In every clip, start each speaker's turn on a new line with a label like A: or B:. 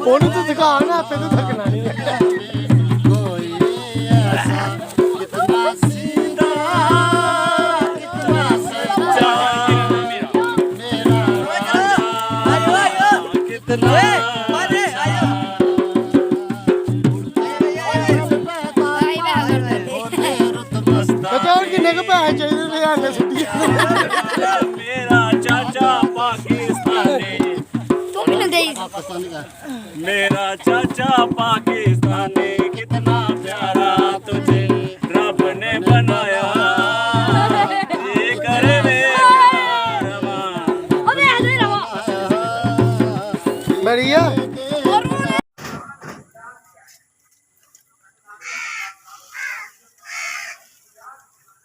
A: ਉਹਨੂੰ ਤਾਂ ਦਿਖਾ ਨਾ ਆਪੇ ਤੋਂ ਥੱਕਣਾ ਨਹੀਂ ਕਿੰਨੇ ਕੁ ਪੈਸੇ ਚਾਹੀਦੇ ਨੇ ਆਨੇ ਸੁੱਟੀ
B: ਮੇਰਾ ਚਾਚਾ ਪਾਕਿਸਤਾਨੀ मेरा चाचा पाकिस्तानी कितना प्यारा तुझे रब ने बनाया ये करे
A: बढ़िया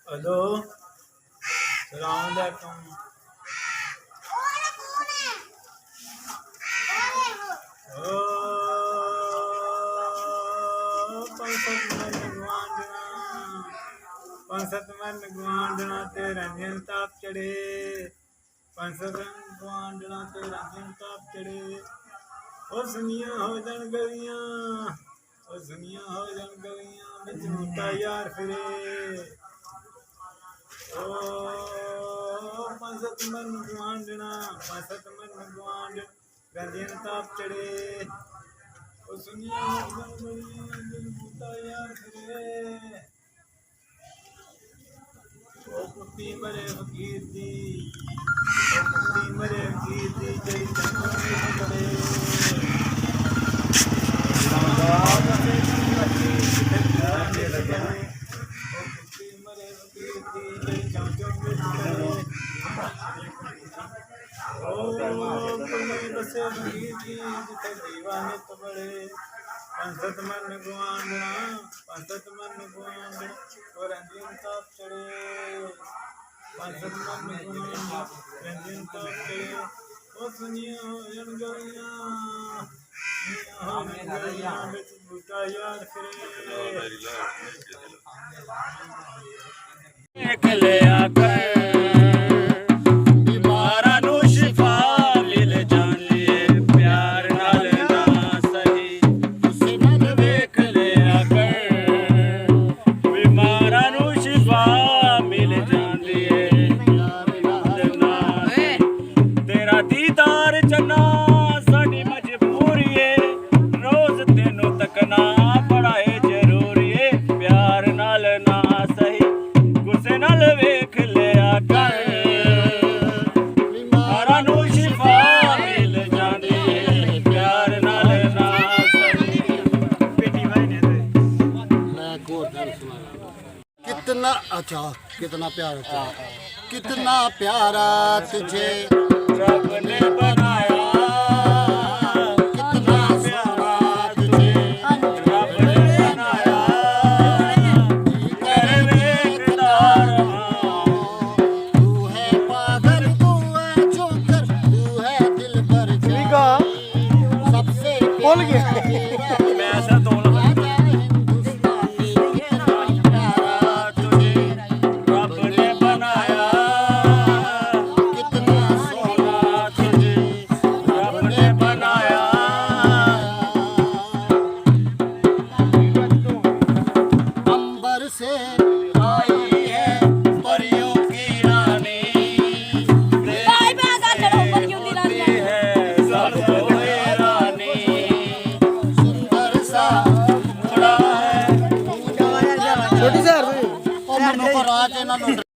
C: हेलो सलाम अलैकुम पंसत मन गुआंढना ते रंजन ताप चढ़े पंसत गुआंढना ते रंजन ताप चढ़े ओ सुनिया हो जन गलियां ओ सुनिया हो जन गलियां बिच मुट्टा यार फिरे ओ पंसत मन गुआंढना पंसत मन गुआंढ रंजन ताप चढ़े ओ सुनिया हो जन गलियां बिच मुट्टा यार फिरे ओ कुत्ती मरे फकीर दी ओ कुत्ती मरे फकीर दी जई चंगा करे ओ कुत्ती मरे फकीर दी जई चंगा करे ओ कुत्ती बसे फकीर दी जिते दीवाने तो बड़े पंसत मन गुआंढना पंसत मन गुआंढना और रंजन ताप चढ़े पंसत मन गुआंढना रंजन ताप चढ़े ओ सुनिया हो जन गलियां हो जन गलियां बिच बूटा यार फिरे
B: देख लिया कर दीदार चना साडी मजबूरी है रोज तेनों तकना बड़ा है जरूरी है प्यार नाल ना सही गुस्से नाल वेख लिया कर बीमारां नूं शिफा मिल जांदी है प्यार नाल ना सही बेटी भाई ने
A: मैं गोर कितना अच्छा कितना प्यारा कितना प्यारा तुझे
B: रब ने बनाया कितना प्यारा तुझे रब ने बनाया कर बेकरार
A: तू है पागल तू है जोकर तू है दिलबर जा सबसे बोल गया
B: मैं ऐसा तो
A: छोटी सर